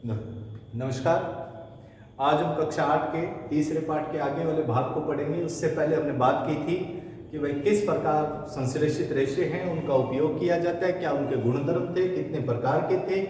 नमस्कार। आज हम कक्षा 8 के तीसरे पाठ के आगे वाले भाग को पढ़ेंगे। उससे पहले हमने बात की थी कि भाई किस प्रकार संश्लेषित रेशे हैं, उनका उपयोग किया जाता है, क्या उनके गुणधर्म थे, कितने प्रकार के थे,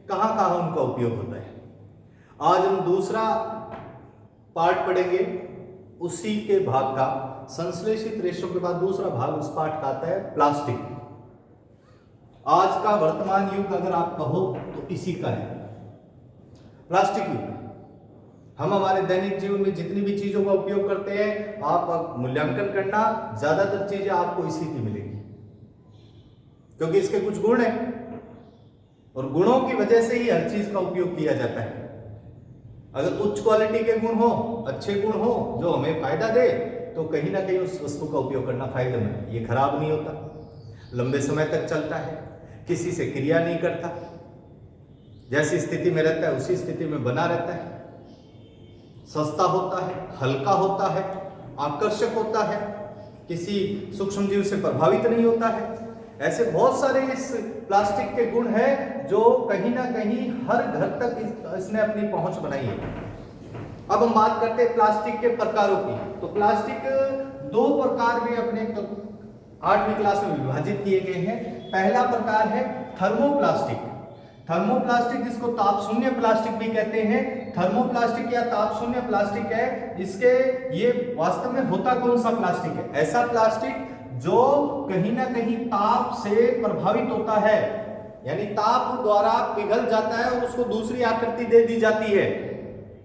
कहाँ कहाँ उनका उपयोग होता है। आज हम दूसरा पाठ पढ़ेंगे उसी के भाग का। संश्लेषित रेशों के बाद दूसरा भाग उस पाठ का आता है प्लास्टिक। आज का वर्तमान युग अगर आप कहो तो इसी का है, प्लास्टिक युग। हम हमारे दैनिक जीवन में जितनी भी चीजों का उपयोग करते हैं, आप मूल्यांकन करना, ज्यादातर चीजें आपको इसी की मिलेगी, क्योंकि इसके कुछ गुण हैं और गुणों की वजह से ही हर चीज का उपयोग किया जाता है। अगर उच्च क्वालिटी के गुण हो, अच्छे गुण हो जो हमें फायदा दे, तो कहीं ना कहीं उस वस्तु का उपयोग करना फायदेमंद है। ये खराब नहीं होता, लंबे समय तक चलता है, किसी से क्रिया नहीं करता, जैसी स्थिति में रहता है उसी स्थिति में बना रहता है, सस्ता होता है, हल्का होता है, आकर्षक होता है, किसी सूक्ष्म जीव से प्रभावित नहीं होता है। ऐसे बहुत सारे इस प्लास्टिक के गुण हैं जो कहीं ना कहीं हर घर तक इसने अपनी पहुंच बनाई है। अब हम बात करते हैं प्लास्टिक के प्रकारों की। तो प्लास्टिक दो प्रकार में अपने 8वीं क्लास में विभाजित किए गए हैं। पहला प्रकार है थर्मोप्लास्टिक। थर्मोप्लास्टिक जिसको ताप शून्य प्लास्टिक भी कहते हैं, थर्मोप्लास्टिक या ताप शून्य प्लास्टिक है। इसके ये वास्तव में होता कौन सा प्लास्टिक है? ऐसा प्लास्टिक जो कहीं ना कहीं ताप से प्रभावित होता है, यानी ताप द्वारा पिघल जाता है और उसको दूसरी आकृति दे दी जाती है।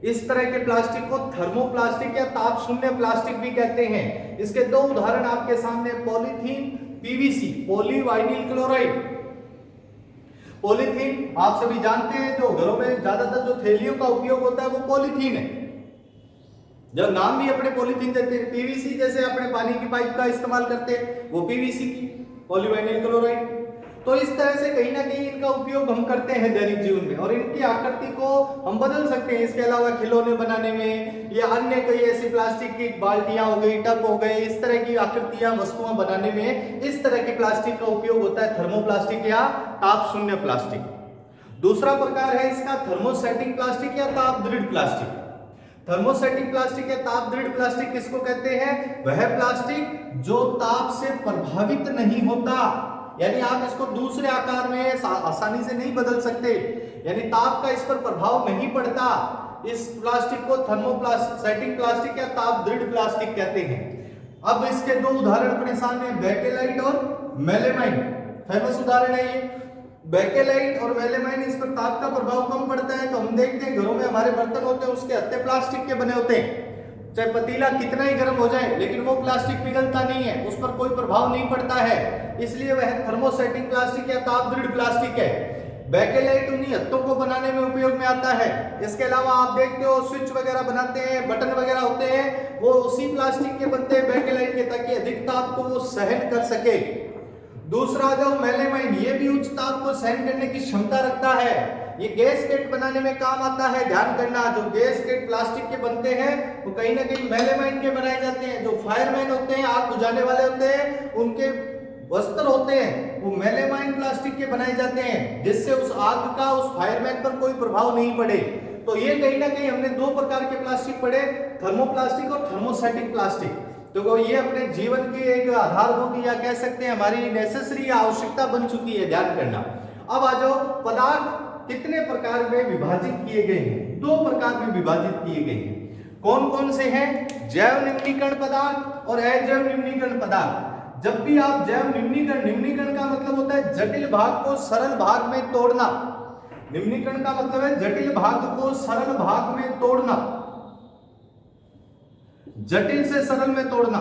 इस तरह के प्लास्टिक को थर्मोप्लास्टिक या ताप शून्य प्लास्टिक भी कहते हैं। इसके दो उदाहरण आपके सामने, पॉलीथीन, पीवीसी, पॉलीवाइनिल क्लोराइड। पॉलीथीन आप सभी जानते हैं, जो घरों में ज्यादातर जो थैलियों का उपयोग होता है वो पॉलीथीन है, जब नाम भी अपने पॉलीथीन देते हैं। पीवीसी जैसे अपने पानी की पाइप का इस्तेमाल करते हैं, वो पीवीसी की, पॉलीवाइनिल क्लोराइड। तो इस तरह से कहीं ना कहीं इनका उपयोग हम करते हैं दैनिक जीवन में, और इनकी आकृति को हम बदल सकते हैं। इसके अलावा खिलौने बनाने में या अन्य कई ऐसी प्लास्टिक की बाल्टियां हो गई, टब हो गए, इस तरह की आकृतियां वस्तुएं बनाने में इस तरह की प्लास्टिक का उपयोग होता है, थर्मोप्लास्टिक या ताप शून्य प्लास्टिक। दूसरा प्रकार है इसका थर्मोस्टैटिक प्लास्टिक या ताप दृढ़ प्लास्टिक। थर्मोस्टैटिक प्लास्टिक या ताप दृढ़ प्लास्टिक किसको कहते हैं? वह प्लास्टिक जो ताप से प्रभावित नहीं होता, यानी आप इसको दूसरे आकार में आसानी से नहीं बदल सकते, यानी ताप का इस पर प्रभाव नहीं पड़ता। इस प्लास्टिक को थर्मोस्टैटिक प्लास्टिक या ताप दृढ़ प्लास्टिक कहते हैं। अब इसके दो उदाहरण अपने सामने, बेकेलाइट और मेलेमाइन। फेमस उदाहरण है ये। बेकेलाइट और मेलेमाइन, इस पर ताप का प्रभाव कम पड़ता है। तो हम देखते हैं घरों में हमारे बर्तन होते हैं, उसके हत्थे प्लास्टिक के बने होते हैं। चाहे पतीला कितना ही गर्म हो जाए, लेकिन वो प्लास्टिक पिघलता नहीं है, उस पर कोई प्रभाव नहीं पड़ता है, इसलिए वह थर्मोस्टैटिक प्लास्टिक या ताप दृढ़ प्लास्टिक है। बेकेलाइट उन्हीं हत्थों को बनाने में उपयोग में आता है। इसके अलावा आप देखते हो स्विच वगैरह बनाते हैं, बटन वगैरह होते हैं, वो उसी प्लास्टिक के बनते हैं, बेकेलाइट के, ताकि अधिक ताप को वो सहन कर सके। दूसरा जो मेलेमाइन, ये भी उच्च ताप को सहन करने की क्षमता रखता है। ये गैसकेट बनाने में काम आता है। ध्यान करना, जो गैसकेट प्लास्टिक के बनते हैं वो कहीं ना कहीं मेलेमाइन के बनाए जाते हैं। जो फायरमैन होते हैं, आग बुझाने वाले होते हैं, उनके वस्त्र होते हैं वो मेलेमाइन प्लास्टिक के बनाए जाते हैं, जिससे उस आग का उस फायरमैन पर कोई प्रभाव नहीं पड़े। तो ये कहीं ना कहीं हमने दो प्रकार के प्लास्टिक पढ़े, थर्मोप्लास्टिक और थर्मोस्टैटिक प्लास्टिक। तो ये अपने जीवन की एक आधारभूत या कह सकते हैं हमारी नेसेसरी आवश्यकता बन चुकी है, ध्यान करना। अब आ जाओ, पदार्थ कितने प्रकार में विभाजित किए गए हैं? दो प्रकार में विभाजित किए गए हैं। कौन कौन से हैं? जैव निम्नीकरण पदार्थ और अजैव निम्नीकरण पदार्थ। जब भी आप जैव निम्नीकरण का मतलब होता है जटिल भाग को सरल भाग में तोड़ना। निम्नीकरण का मतलब है जटिल भाग को सरल भाग में तोड़ना, जटिल से सरल में तोड़ना,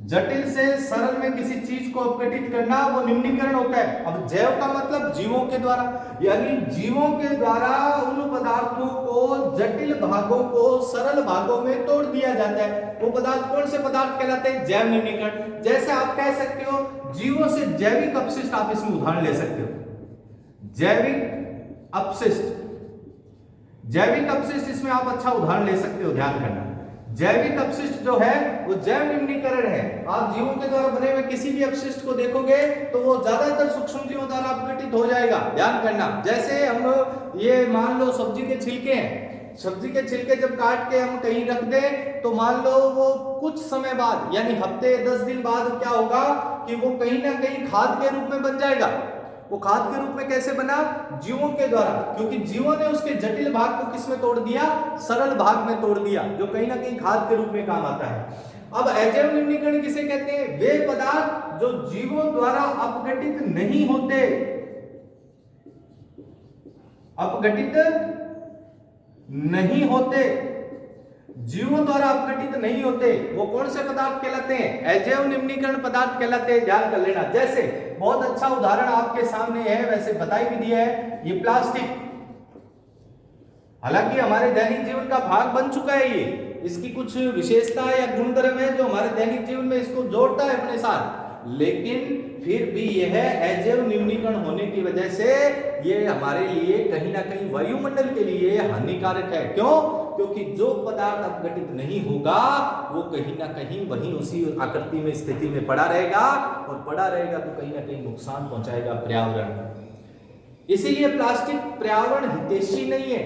जटिल से सरल में किसी चीज को अपघटित करना, वो निम्नीकरण होता है। अब जैव का मतलब जीवों के द्वारा, यानी जीवों के द्वारा उन पदार्थों को, जटिल भागों को सरल भागों में तोड़ दिया जाता है। वो पदार्थ कौन से पदार्थ कहलाते हैं? जैव निम्नीकरण। जैसे आप कह सकते हो जीवों से जैविक अपशिष्ट, आप इसमें उदाहरण ले सकते हो। जैविक अपशिष्ट, जैविक अपशिष्ट इसमें आप अच्छा उदाहरण ले सकते हो, ध्यान करना। जैविक अपशिष्ट जो है वो जैव निम्नीकरण है। आप जीवों के द्वारा बने हुए किसी भी अपशिष्ट को देखोगे तो वो ज्यादातर सूक्ष्म जीवों द्वारा अपघटित हो जाएगा। ध्यान करना, जैसे हम ये मान लो सब्जी के छिलके हैं, सब्जी के छिलके जब काट के हम कहीं रख दें तो मान लो वो कुछ समय बाद यानी हफ्ते 10 दिन बाद क्या होगा कि वो कहीं ना कहीं खाद के रूप में बन जाएगा। वो खाद के रूप में कैसे बना? जीवों के द्वारा, क्योंकि जीवों ने उसके जटिल भाग को किस में तोड़ दिया? सरल भाग में तोड़ दिया, जो कहीं ना कहीं खाद के रूप में काम आता है। अब अजैव निम्नीकरण किसे कहते हैं? वे पदार्थ जो जीवों द्वारा अपघटित नहीं होते, अपघटित नहीं होते, जीवों द्वारा अपघटित नहीं होते, वो कौन से पदार्थ कहलाते हैं? अजैव निम्नीकरण पदार्थ कहलाते हैं। ध्यान कर लेना। जैसे बहुत अच्छा उदाहरण आपके सामने है, वैसे बताई भी दिया है, ये प्लास्टिक। हालांकि हमारे दैनिक जीवन का भाग बन चुका है ये, इसकी कुछ विशेषता या गुणधर्म है जो हमारे दैनिक जीवन में इसको जोड़ता है अपने साथ, लेकिन फिर भी यह अजैव निम्नीकरण होने की वजह से ये हमारे लिए कहीं ना कहीं वायुमंडल के लिए हानिकारक है। क्यों? क्योंकि जो पदार्थ अपघटित नहीं होगा वो कहीं ना कहीं वहीं उसी आकृति में स्थिति में पड़ा रहेगा, और पड़ा रहेगा तो कहीं ना कहीं नुकसान पहुंचाएगा पर्यावरण को। इसीलिए प्लास्टिक पर्यावरण हितैषी नहीं है,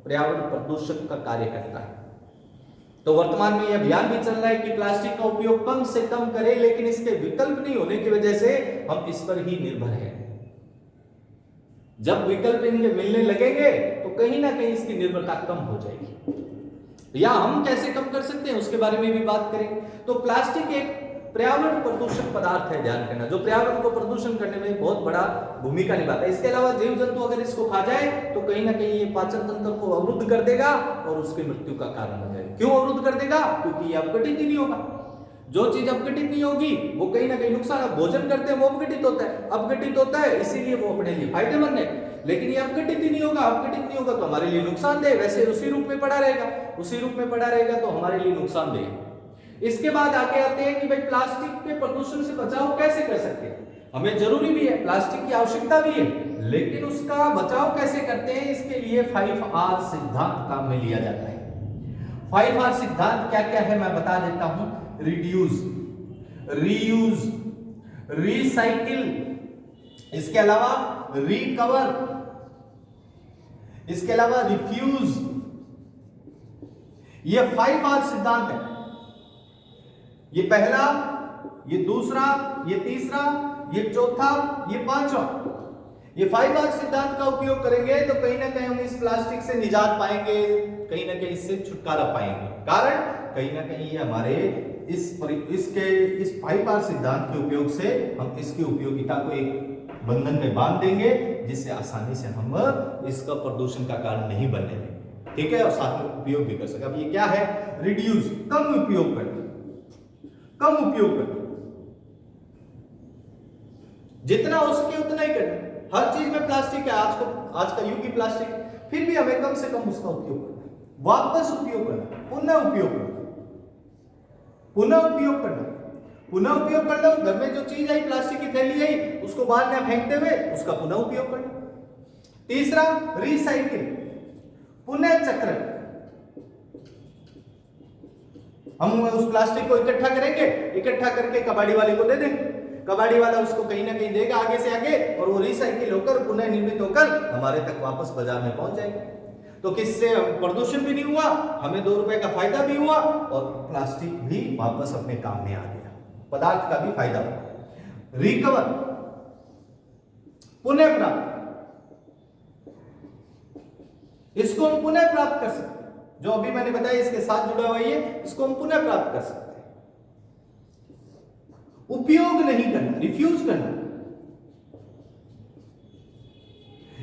पर्यावरण प्रदूषक का कार्य करता है। तो वर्तमान में यह अभियान भी चल रहा है कि प्लास्टिक का उपयोग कम से कम करें, लेकिन इसके विकल्प नहीं होने की वजह से हम इस पर ही निर्भर हैं। जब विकल्प इनके मिलने लगेंगे तो कहीं ना कहीं इसकी निर्भरता कम हो जाएगी। या हम कैसे कम कर सकते हैं उसके बारे में भी बात करेंगे। तो प्लास्टिक एक पर्यावरण प्रदूषक पदार्थ है, ध्यान करना, जो पर्यावरण को प्रदूषण करने में बहुत बड़ा भूमिका निभाता है। इसके अलावा जीव जंतु अगर इसको खा जाए तो कहीं ना कहीं ये पाचन तंत्र को अवरुद्ध कर देगा और उसकी मृत्यु का कारण बन जाएगा। क्यों अवरुद्ध कर देगा? क्योंकि ये अपघटित ही नहीं होगा। जो चीज अपघटित नहीं होगी वो कहीं ना कहीं नुकसान। भोजन करते हैं वो अपघटित होता है, अपघटित होता है इसीलिए वो अपने लिए फायदेमंद है, लेकिन ये अपघटित ही नहीं होगा, अपघटित नहीं होगा तो हमारे लिए नुकसानदेह। वैसे उसी रूप में पड़ा रहेगा, उसी रूप में पड़ा रहेगा तो हमारे लिए नुकसानदेह। इसके बाद आगे आते हैं कि भाई प्लास्टिक के प्रदूषण से बचाव कैसे कर सकते हैं। हमें जरूरी भी है, प्लास्टिक की आवश्यकता भी है, लेकिन उसका बचाव कैसे करते हैं इसके लिए 5R सिद्धांत काम में लिया जाता है। 5R सिद्धांत क्या क्या है मैं बता देता हूं। रिड्यूस, रीयूज, रिसाइकिल, इसके अलावा रिकवर, इसके अलावा रिफ्यूज। ये 5R सिद्धांत है। ये पहला, ये दूसरा, ये तीसरा, ये चौथा, ये पांचवा। ये 5R सिद्धांत का उपयोग करेंगे तो कहीं ना कहीं हम इस प्लास्टिक से निजात पाएंगे, कहीं ना कहीं इससे छुटकारा पाएंगे। कारण कहीं ना कहीं ये हमारे इस 5R सिद्धांत के उपयोग से हम इसकी उपयोगिता को एक बंधन में बांध देंगे, जिससे आसानी से हम इसका प्रदूषण का कारण नहीं बनने देंगे। ठीक है, और साथ में उपयोग भी कर सके। अब ये क्या है? रिड्यूस, कम उपयोग करना, कम उपयोग करना, जितना हो सके उतना ही करना। हर चीज में प्लास्टिक है, आज का युग ही प्लास्टिक है, फिर भी हमें कम से कम उसका उपयोग करना, वापस उपयोग करना, पुनः उपयोग करना, पुनः उपयोग करना, पुनः उपयोग करना। घर में जो चीज आई, प्लास्टिक की थैली आई, उसको बाद में फेंकते हुए उसका पुनः उपयोग करना। तीसरा रिसाइकिल, पुनः चक्रण। हम उस प्लास्टिक को इकट्ठा करेंगे, इकट्ठा करके कबाड़ी वाले को दे देंगे, कबाड़ी वाला उसको कहीं ना कहीं देगा आगे से आगे, और वो रिसाइकिल होकर पुनः निर्मित होकर हमारे तक वापस बाजार में पहुंच जाएगा। तो किससे प्रदूषण भी नहीं हुआ, हमें 2 रुपए का फायदा भी हुआ, और प्लास्टिक भी वापस अपने काम में आ गया, पदार्थ का भी फायदा हुआ। रिकवर, पुनः प्राप्त, इसको हम पुनः प्राप्त कर सकते हैं। जो अभी मैंने बताया इसके साथ जुड़ा हुआ ये, इसको हम पुनः प्राप्त कर सकते हैं। उपयोग नहीं करना, रिफ्यूज करना,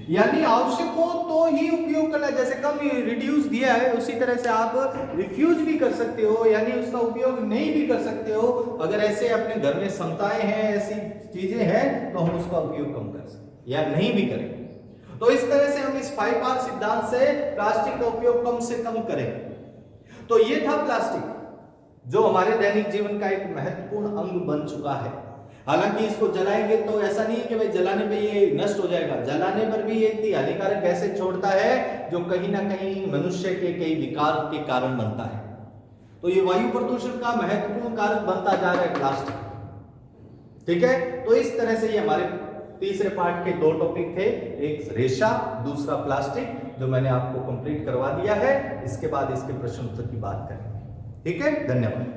यानी आवश्यक हो तो ही उपयोग करना। जैसे कम रिड्यूस दिया है, उसी तरह से आप रिफ्यूज भी कर सकते हो, यानी उसका उपयोग नहीं भी कर सकते हो। अगर ऐसे अपने घर में क्षमताएं हैं, ऐसी चीजें हैं, तो हम उसका उपयोग कम कर सकते या नहीं भी करें। तो इस तरह से हम इस 5R सिद्धांत से प्लास्टिक का उपयोग कम से कम करें। तो ये था प्लास्टिक, जो हमारे दैनिक जीवन का एक महत्वपूर्ण अंग बन चुका है। हालांकि इसको जलाएंगे तो ऐसा नहीं है कि भाई जलाने पे ये नष्ट हो जाएगा, जलाने पर भी ये इतनी हानिकारक गैसें छोड़ता है जो कहीं ना कहीं मनुष्य के कई विकार के कारण बनता है। तो ये वायु प्रदूषण का महत्वपूर्ण कारक बनता जा रहा है प्लास्टिक। ठीक है, तो इस तरह से ये हमारे तीसरे पार्ट के 2 टॉपिक थे, एक रेशा, दूसरा प्लास्टिक, जो मैंने आपको कंप्लीट करवा दिया है। इसके बाद इसके प्रश्न उत्तर की बात करेंगे। ठीक है, धन्यवाद।